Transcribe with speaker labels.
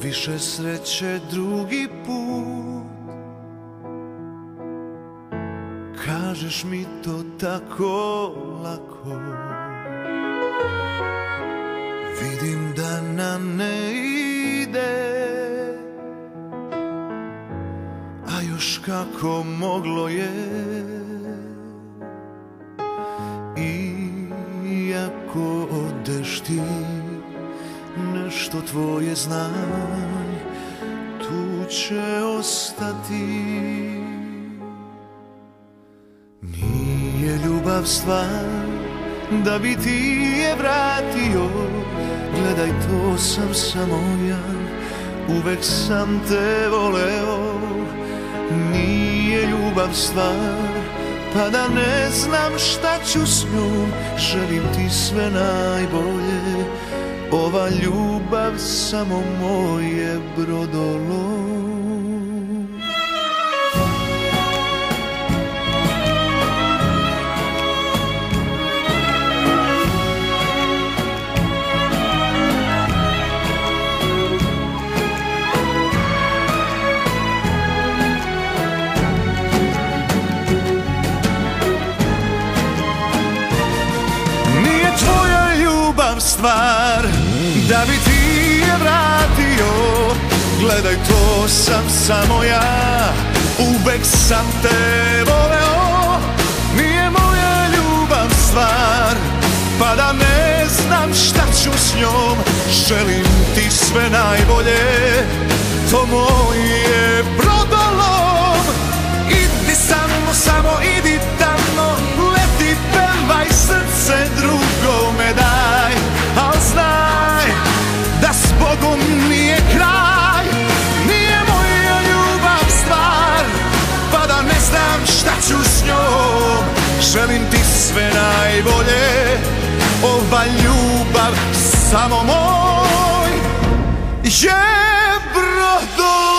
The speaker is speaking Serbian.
Speaker 1: više sreće drugi put. Kažeš mi to tako lako, vidim da nam ne ide, a još kako moglo je. Iako odeš ti, nešto tvoje znanje tu će ostati. Nije ljubav stvar da bi ti je vratio, gledaj to sam samo ja, uvek sam te voleo. Nije ljubav stvar pa da ne znam šta ću s njom, želim ti sve najbolje. Ova ljubav samo moje brodolo. Stvar da bi ti je vratio, gledaj to sam samo ja, uvek sam te voleo. Nije moja ljubav stvar pa da ne znam šta ću s njom, želim ti sve najbolje. To moje brodolom, idi samo idi tamo, leti, pevaj, srce drugome daj. Al znaj da s Bogom nije kraj. Nije moja ljubav stvar pa da ne znam šta ću s njom, želim ti sve najbolje. Ova ljubav samo moj je brodolom.